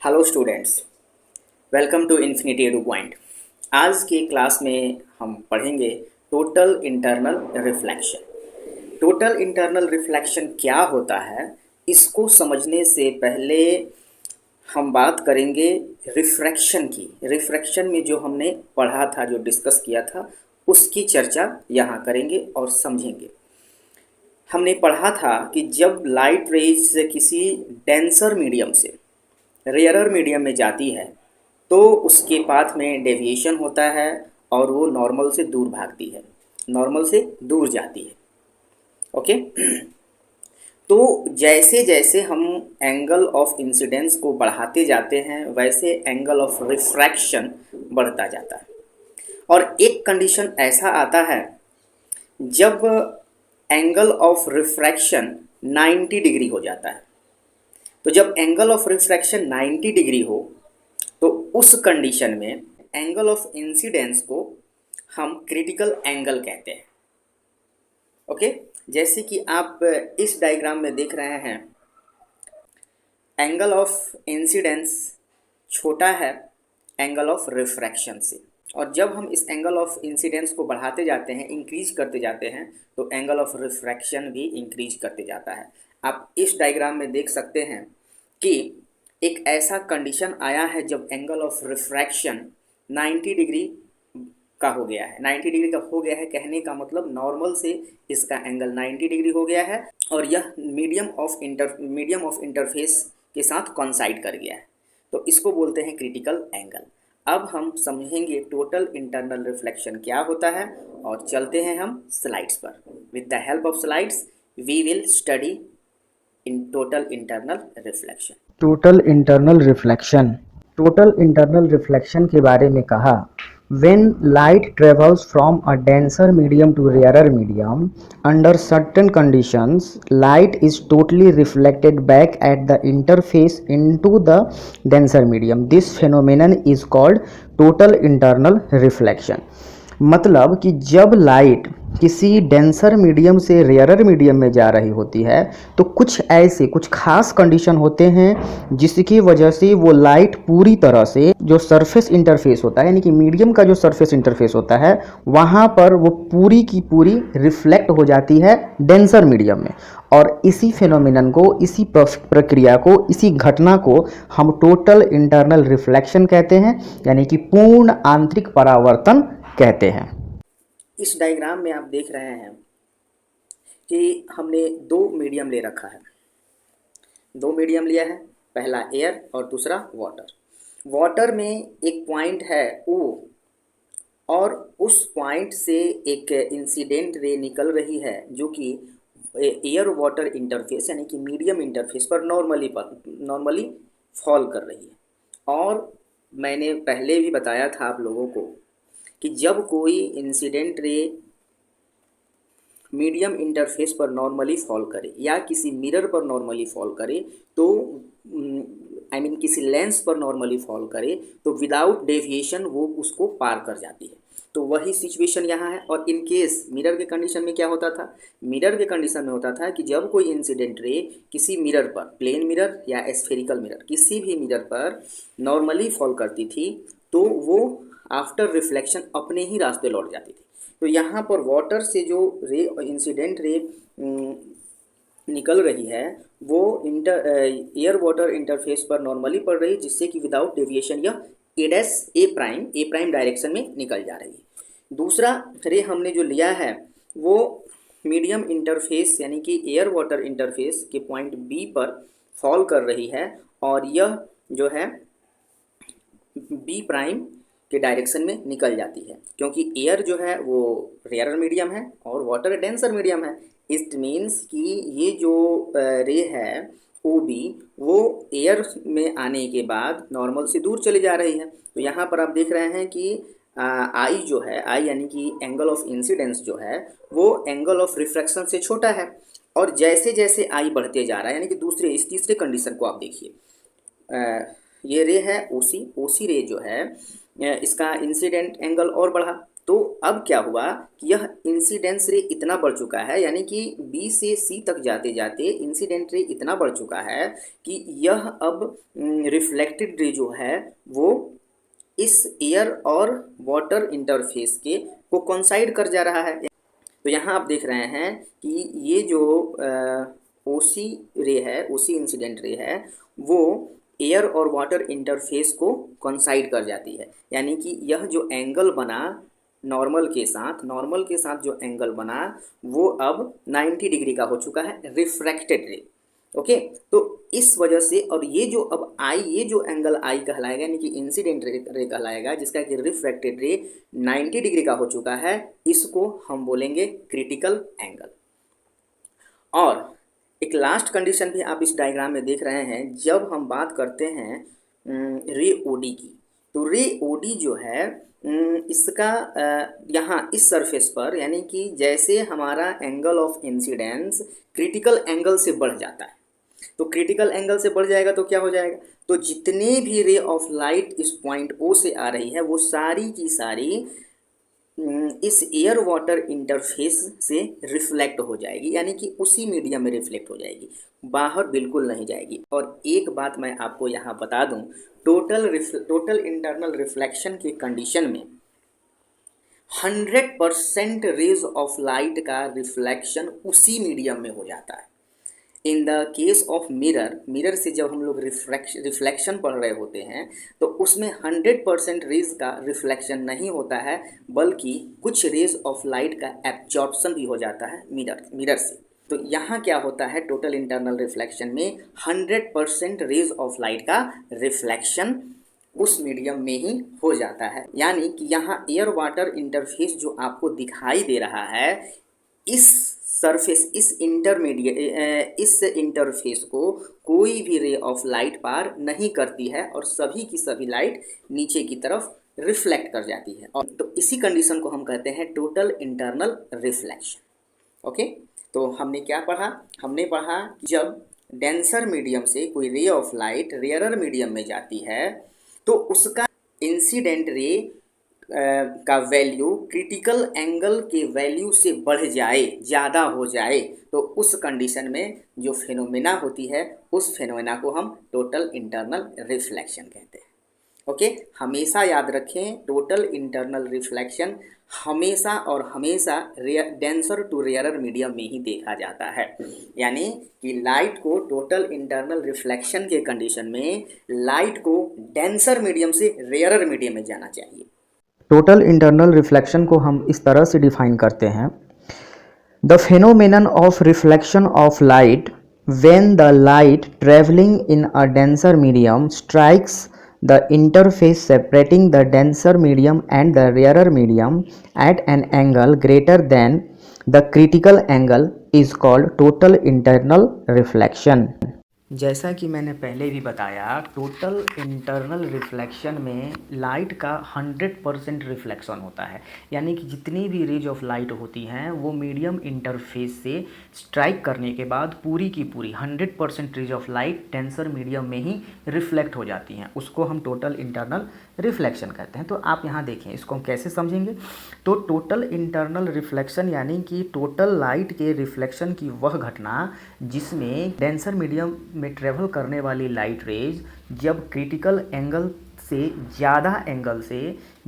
Hello students, welcome to Infinity Edu Point. आज के class में हम पढ़ेंगे total internal reflection. Total internal reflection क्या होता है, इसको समझने से पहले हम बात करेंगे रिफ्रैक्शन की। रिफ्रैक्शन में जो हमने पढ़ा था, जो डिस्कस किया था, उसकी चर्चा यहाँ करेंगे और समझेंगे। हमने पढ़ा था कि जब लाइट रेज किसी डेंसर मीडियम से रेयरर मीडियम में जाती है तो उसके पाथ में डेविएशन होता है और वो नॉर्मल से दूर भागती है, नॉर्मल से दूर जाती है। ओके। तो जैसे जैसे हम एंगल ऑफ इंसिडेंस को बढ़ाते जाते हैं वैसे एंगल ऑफ रिफ्रैक्शन बढ़ता जाता है। और एक कंडीशन ऐसा आता है जब एंगल ऑफ रिफ्रैक्शन 90 डिग्री हो जाता है। तो जब एंगल ऑफ रिफ्रैक्शन 90 डिग्री हो तो उस कंडीशन में एंगल ऑफ इंसिडेंस को हम क्रिटिकल एंगल कहते हैं। ओके। जैसे कि आप इस डायग्राम में देख रहे हैं, एंगल ऑफ इंसिडेंस छोटा है एंगल ऑफ रिफ्रैक्शन से, और जब हम इस एंगल ऑफ इंसिडेंस को बढ़ाते जाते हैं, इंक्रीज करते जाते हैं, तो एंगल ऑफ रिफ्रैक्शन भी इंक्रीज करते जाता है। आप इस डायग्राम में देख सकते हैं कि एक ऐसा कंडीशन आया है जब एंगल ऑफ रिफ्रैक्शन 90 डिग्री का हो गया है। 90 डिग्री का हो गया है कहने का मतलब नॉर्मल से इसका एंगल 90 डिग्री हो गया है और यह मीडियम ऑफ इंटरफेस के साथ कॉन्साइड कर गया है, तो इसको बोलते हैं क्रिटिकल एंगल। अब हम समझेंगे टोटल इंटरनल रिफ्लेक्शन क्या होता है और चलते हैं हम स्लाइड्स पर। With the help of slides we will study in total internal reflection. Total internal reflection के बारे में कहा, when light travels from a denser medium to rarer medium under certain conditions, light is totally reflected back at the interface into the denser medium. This phenomenon is called total internal reflection. मतलब कि जब light किसी denser medium से rarer medium में जा रही होती है तो कुछ खास कंडीशन होते हैं जिसकी वजह से वो लाइट पूरी तरह से जो सरफेस इंटरफेस होता है, यानी कि मीडियम का जो सरफेस इंटरफेस होता है, वहाँ पर वो पूरी की पूरी रिफ्लेक्ट हो जाती है डेंसर मीडियम में। और इसी फेनोमिनन को, इसी प्रक्रिया को, इसी घटना को हम टोटल इंटरनल रिफ्लेक्शन कहते हैं, यानी कि पूर्ण आंतरिक परावर्तन कहते हैं। इस डायग्राम में आप देख रहे हैं कि हमने दो मीडियम ले रखा है, दो मीडियम लिया है, पहला एयर और दूसरा वाटर। वाटर में एक पॉइंट है O और उस पॉइंट से एक इंसिडेंट रे निकल रही है जो कि एयर वाटर इंटरफेस यानी कि मीडियम इंटरफेस पर नॉर्मली फॉल कर रही है। और मैंने पहले भी बताया था आप लोगों को कि जब कोई इंसिडेंट रे मीडियम इंटरफेस पर नॉर्मली फॉल करे या किसी मिरर पर नॉर्मली फॉल करे तो किसी लेंस पर नॉर्मली फॉल करे तो विदाउट डेविएशन वो उसको पार कर जाती है। तो वही सिचुएशन यहाँ है। और इन केस मिरर के कंडीशन में क्या होता था, मिरर के कंडीशन में होता था कि जब कोई इंसिडेंट रे किसी मिरर पर, प्लेन मिरर या स्फेरिकल मिरर, किसी भी मिरर पर नॉर्मली फॉल करती थी तो वो आफ्टर रिफ्लेक्शन अपने ही रास्ते लौट जाती थी। तो यहाँ पर वाटर से जो रे इंसिडेंट रे निकल रही है वो एयर वाटर इंटरफेस पर नॉर्मली पड़ रही है, जिससे कि विदाउट डेविएशन यह ए प्राइम डायरेक्शन में निकल जा रही है। दूसरा रे हमने जो लिया है वो मीडियम इंटरफेस यानी कि एयर वाटर इंटरफेस के पॉइंट बी पर फॉल कर रही है और यह जो है बी प्राइम के डायरेक्शन में निकल जाती है, क्योंकि एयर जो है वो रेयरर मीडियम है और वाटर डेंसर मीडियम है। इट मीन्स कि ये जो रे है ओ बी वो एयर में आने के बाद नॉर्मल से दूर चली जा रही है। तो यहाँ पर आप देख रहे हैं कि आई जो है, आई यानी कि एंगल ऑफ इंसिडेंस जो है वो एंगल ऑफ रिफ्रैक्शन से छोटा है। और जैसे जैसे आई बढ़ते जा रहा है, यानी कि इस तीसरे कंडीशन को आप देखिए, ये रे है ओसी रे जो है इसका इंसिडेंट एंगल और बढ़ा, तो अब क्या हुआ कि यह इंसिडेंस रे इतना बढ़ चुका है, यानी कि बी से सी तक जाते जाते इंसिडेंट रे इतना बढ़ चुका है कि यह अब रिफ्लेक्टेड रे जो है वो इस एयर और वाटर इंटरफेस के को कोइंसाइड कर जा रहा है। तो यहाँ आप देख रहे हैं कि ये जो ओसी रे है, ओसी इंसिडेंट रे है, वो एयर और वाटर इंटरफेस को कोइंसाइड कर जाती है, यानी कि यह जो एंगल बना नॉर्मल के साथ जो एंगल बना वो अब 90 डिग्री का हो चुका है रिफ्रैक्टेड रे। ओके, तो इस वजह से, और ये जो अब आई, ये जो एंगल आई कहलाएगा, यानी कि इंसिडेंट रे कहलाएगा, जिसका कि रिफ्रैक्टेड रे 90 डिग्री का हो चुका है, इसको हम बोलेंगे क्रिटिकल एंगल। और एक लास्ट कंडीशन भी आप इस डायग्राम में देख रहे हैं, जब हम बात करते हैं रे ओडी की, तो रे ओडी जो है इसका यहाँ इस सरफेस पर, यानी कि जैसे हमारा angle of incidence critical angle से बढ़ जाता है, तो क्रिटिकल एंगल से बढ़ जाएगा तो क्या हो जाएगा, तो जितने भी रे ऑफ लाइट इस पॉइंट ओ से आ रही है वो सारी की सारी इस एयर वाटर इंटरफेस से रिफ्लेक्ट हो जाएगी, यानी कि उसी मीडियम में रिफ्लेक्ट हो जाएगी, बाहर बिल्कुल नहीं जाएगी। और एक बात मैं आपको यहाँ बता दूँ, टोटल इंटरनल रिफ्लेक्शन के कंडीशन में 100% रेज ऑफ लाइट का रिफ्लेक्शन उसी मीडियम में हो जाता है। In the case of mirror से जब हम लोग रिफ्लेक्शन पढ़ रहे होते हैं तो उसमें 100% रेज का रिफ्लेक्शन नहीं होता है, बल्कि कुछ रेज ऑफ लाइट का एब्जॉर्प्शन भी हो जाता है मिरर से। तो यहाँ क्या होता है, टोटल इंटरनल रिफ्लेक्शन में 100% रेज ऑफ लाइट का रिफ्लेक्शन उस मीडियम में ही हो जाता है, यानी कि यहाँ एयर वाटर इंटरफेस जो आपको दिखाई दे रहा है, इस सरफेस, इस इंटरफेस को कोई भी रे ऑफ लाइट पार नहीं करती है और सभी की सभी लाइट नीचे की तरफ रिफ्लेक्ट कर जाती है। और तो इसी कंडीशन को हम कहते हैं टोटल इंटरनल रिफ्लेक्शन। ओके, तो हमने क्या पढ़ा, हमने पढ़ा कि जब डेंसर मीडियम से कोई ray of light rarer medium में जाती है तो उसका इंसिडेंट रे का वैल्यू क्रिटिकल एंगल के वैल्यू से बढ़ जाए, ज़्यादा हो जाए, तो उस कंडीशन में जो फिनोमेना होती है उस फिनोमेना को हम टोटल इंटरनल रिफ्लेक्शन कहते हैं। ओके, हमेशा याद रखें, टोटल इंटरनल रिफ्लेक्शन हमेशा और हमेशा डेंसर टू रेयरर मीडियम में ही देखा जाता है, यानी कि लाइट को टोटल इंटरनल रिफ्लेक्शन के कंडीशन में लाइट को डेंसर मीडियम से रेयरर मीडियम में जाना चाहिए। टोटल इंटरनल रिफ्लेक्शन को हम इस तरह से डिफाइन करते हैं, the phenomenon of reflection of light when the light travelling in a denser medium strikes the interface separating the denser medium and the rarer medium at an angle greater than the critical angle is called total internal reflection। जैसा कि मैंने पहले भी बताया, total internal reflection में light का 100% reflection होता है, यानी कि जितनी भी रेज ऑफ लाइट होती हैं वो मीडियम इंटरफेस से स्ट्राइक करने के बाद पूरी की पूरी 100% rays of light denser medium में ही रिफ्लेक्ट हो जाती हैं, उसको हम टोटल इंटरनल रिफ्लेक्शन कहते हैं। तो आप यहाँ देखें, इसको हम कैसे समझेंगे, तो टोटल इंटरनल रिफ्लेक्शन यानी कि टोटल लाइट के रिफ्लेक्शन की वह घटना जिसमें डेंसर मीडियम में ट्रेवल करने वाली लाइट रेज जब क्रिटिकल एंगल से ज़्यादा एंगल से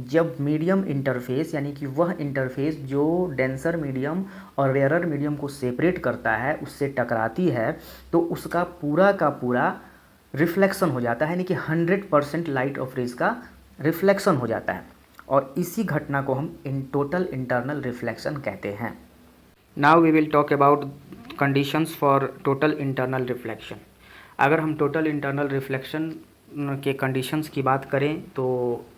जब मीडियम इंटरफेस, यानी कि वह इंटरफेस जो डेंसर मीडियम और रेयरर मीडियम को सेपरेट करता है, उससे टकराती है, तो उसका पूरा का पूरा रिफ्लेक्शन हो जाता है, यानी कि 100% लाइट ऑफ रेज का रिफ्लेक्शन हो जाता है, और इसी घटना को हम टोटल इंटरनल रिफ्लेक्शन कहते हैं। Now we will talk about conditions for total internal reflection. अगर हम टोटल इंटरनल रिफ्लेक्शन के कंडीशंस की बात करें तो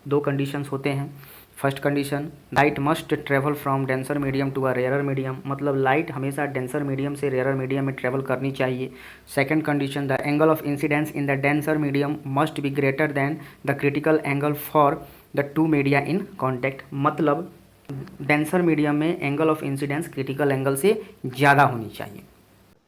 दो कंडीशंस होते हैं। First condition, light must travel from denser medium to a rarer medium, मतलब लाइट हमेशा डेंसर मीडियम से रेयरर मीडियम में ट्रेवल करनी चाहिए। Second condition, the angle of incidence in the denser medium must be greater than the critical angle for the two media in contact, मतलब denser medium में angle of incidence critical angle से ज़्यादा होनी चाहिए।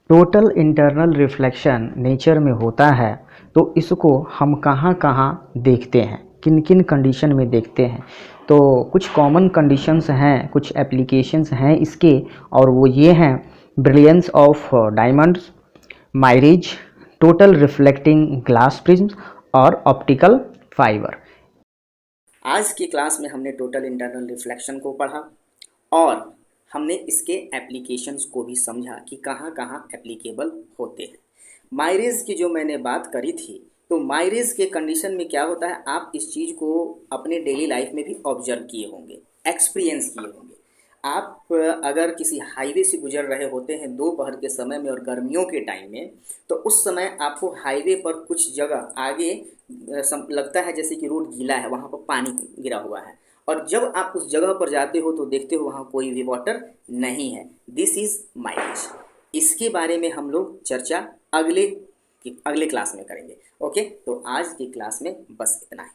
Total internal reflection nature में होता है तो इसको हम कहाँ कहाँ देखते हैं, किन किन कंडीशन में देखते हैं। तो कुछ कॉमन कंडीशंस हैं, कुछ एप्लीकेशंस हैं इसके, और वो ये हैं: brilliance of diamonds, mileage, total reflecting glass prism और ऑप्टिकल फाइबर। आज की क्लास में हमने टोटल इंटरनल रिफ्लेक्शन को पढ़ा और हमने इसके एप्लीकेशंस को भी समझा कि कहाँ कहाँ एप्लीकेबल होते हैं। माइरेज की जो मैंने बात करी थी, तो माइरेज के कंडीशन में क्या होता है, आप इस चीज़ को अपने डेली लाइफ में भी ऑब्जर्व किए होंगे, एक्सपीरियंस किए होंगे। आप अगर किसी हाईवे से गुजर रहे होते हैं दोपहर के समय में और गर्मियों के टाइम में, तो उस समय आपको हाईवे पर कुछ जगह आगे लगता है जैसे कि रोड गीला है, वहाँ पर पानी गिरा हुआ है, और जब आप उस जगह पर जाते हो तो देखते हो वहाँ कोई भी वाटर नहीं है। This is mileage. इसके बारे में हम लोग चर्चा अगले क्लास में करेंगे। ओके, तो आज की क्लास में बस इतना ही।